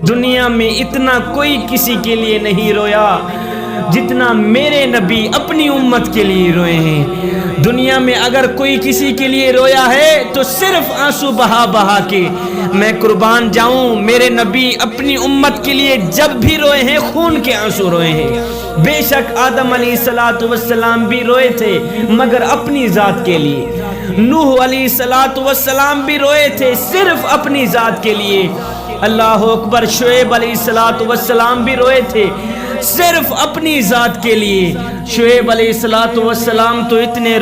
دنیا میں اتنا کوئی کسی کے لیے نہیں رویا جتنا میرے نبی اپنی امت کے لیے روئے ہیں۔ دنیا میں اگر کوئی کسی کے لیے رویا ہے تو صرف آنسو بہا بہا کے۔ میں قربان جاؤں، میرے نبی اپنی امت کے لیے جب بھی روئے ہیں خون کے آنسو روئے ہیں۔ بے شک آدم علیہ السلام بھی روئے تھے مگر اپنی ذات کے لیے، نوح علیہ السلام بھی روئے تھے صرف اپنی ذات کے لیے، اللہ اکبر، شعیب علیہ السلام بھی روئے تھے صرف اپنی ذات کے لیے۔ شعیب علیہ السلام تو اتنے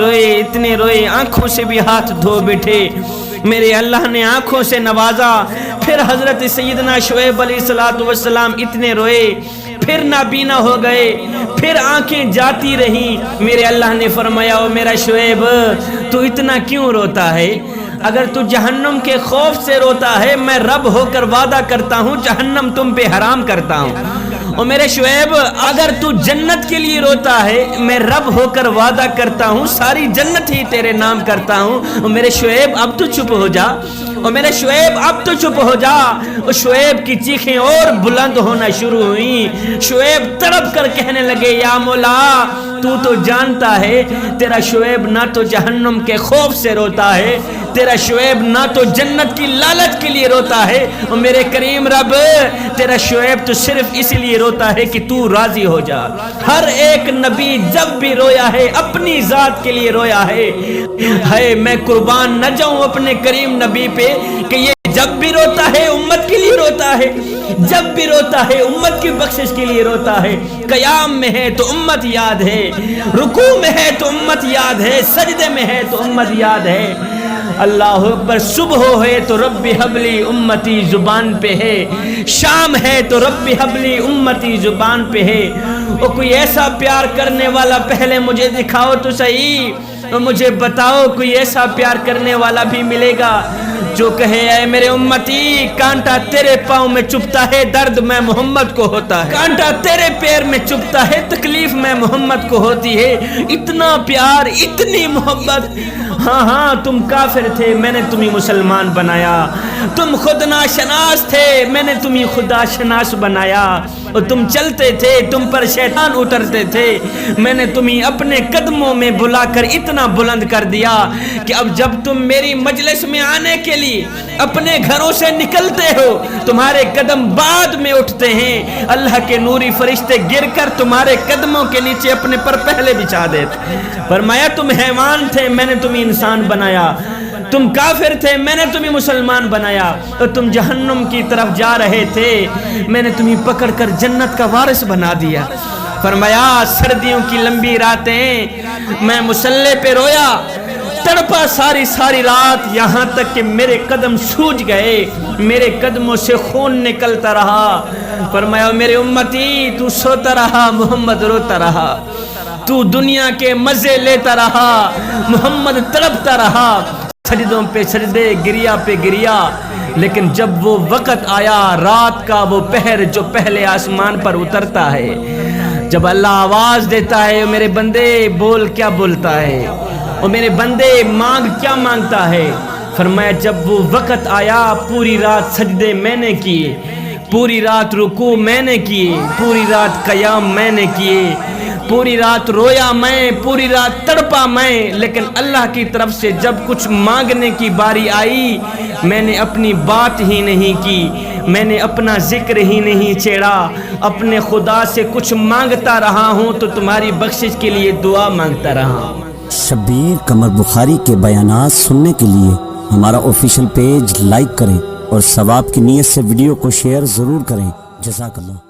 روئے آنکھوں سے بھی ہاتھ دھو بیٹھے، میرے اللہ نے آنکھوں سے نوازا۔ پھر حضرت سیدنا شعیب علیہ السلام اتنے روئے، پھر نابینا ہو گئے، پھر آنکھیں جاتی رہیں۔ میرے اللہ نے فرمایا، او میرا شعیب تو اتنا کیوں روتا ہے؟ اگر تو جہنم کے خوف سے روتا ہے، میں رب ہو کر وعدہ کرتا ہوں جہنم تم پہ حرام کرتا ہوں۔ اور میرے شعیب اگر تو جنت کے لیے روتا ہے، میں رب ہو کر وعدہ کرتا ہوں ساری جنت ہی تیرے نام کرتا ہوں۔ اور میرے شعیب اب تو چپ ہو جا، اور میرے شعیب اب تو چپ ہو جا۔ اور شعیب کی چیخیں اور بلند ہونا شروع ہوئیں۔ شعیب تڑپ کر کہنے لگے، یا مولا تو جانتا ہے تیرا شعیب نہ تو جہنم کے خوف سے روتا ہے، تیرا شعیب نہ تو جنت کی لالچ کے لیے روتا ہے، اور میرے کریم رب تیرا شعیب تو صرف اس لیے روتا ہے کہ تو راضی ہو جا۔ ہر ایک نبی جب بھی رویا ہے اپنی ذات کے لیے رویا ہے۔ میں قربان نہ جاؤں اپنے کریم نبی پہ کہ یہ جب بھی روتا ہے امت کے لیے روتا ہے، جب بھی روتا ہے امت کی بخشش کے لیے روتا ہے۔ قیام میں ہے تو امت یاد ہے، رکوع میں ہے تو امت یاد ہے، سجدے میں ہے تو امت یاد ہے۔ اللہ اکبر، صبح ہے تو رب حبلی امتی زبان پہ ہے، شام ہے تو رب حبلی امتی زبان پہ ہے۔ اور کوئی ایسا پیار کرنے والا پہلے مجھے دکھاؤ تو صحیح، اور مجھے بتاؤ کوئی ایسا پیار کرنے والا بھی ملے گا جو کہے، اے میرے امتی کانٹا تیرے پاؤں میں چبھتا ہے، درد میں محمد کو ہوتا ہے، کانٹا تیرے پیر میں چبھتا ہے، تکلیف میں محمد کو ہوتی ہے۔ اتنا پیار، اتنی محبت۔ ہاں تم کافر تھے، میں نے تمہیں مسلمان بنایا، تم خود ناشناس تھے، میں نے تمہیں خدا شناس بنایا، اور تم چلتے تھے، تم پر شیطان اترتے تھے، میں نے تمہیں اپنے قدموں میں بلا کر اتنا بلند کر دیا کہ اب جب تم میری مجلس میں آنے کے لیے اپنے گھروں سے نکلتے ہو، تمہارے قدم بعد میں اٹھتے ہیں، اللہ کے نوری فرشتے گر کر تمہارے قدموں کے نیچے اپنے پر پہلے بچھا دیتے۔ فرمایا تم حیوان تھے، میں نے تمہیں انسان بنایا، تم کافر تھے، میں نے تمہیں مسلمان بنایا، اور تم جہنم کی طرف جا رہے تھے، میں نے تمہیں پکڑ کر جنت کا وارث بنا دیا۔ فرمایا سردیوں کی لمبی راتیں میں مصلی پہ رویا، تڑپا ساری رات، یہاں تک کہ میرے قدم سوج گئے، میرے قدموں سے خون نکلتا رہا۔ فرمایا میرے امتی تو سوتا رہا، محمد روتا رہا، تو دنیا کے مزے لیتا رہا، محمد تڑپتا رہا، سجدوں پہ سجدے، گریا پہ گریا۔ لیکن جب وہ وقت آیا، رات کا وہ پہر جو پہلے آسمان پر اترتا ہے، جب اللہ آواز دیتا ہے، میرے بندے بول کیا بولتا ہے، اور میرے بندے مانگ کیا مانگتا ہے۔ فرمایا جب وہ وقت آیا، پوری رات سجدے میں نے کیے، پوری رات رکوع میں نے کیے، پوری رات قیام میں نے کیے، پوری رات رویا میں، پوری رات تڑپا میں، لیکن اللہ کی طرف سے جب کچھ مانگنے کی باری آئی، میں نے اپنی بات ہی نہیں کی، میں نے اپنا ذکر ہی نہیں چھیڑا، اپنے خدا سے کچھ مانگتا رہا ہوں تو تمہاری بخشش کے لیے دعا مانگتا رہا ہوں۔ شبیر قمر بخاری کے بیانات سننے کے لیے ہمارا آفیشیل پیج لائک کریں اور ثواب کی نیت سے ویڈیو کو شیئر ضرور کریں۔ جزاک اللہ۔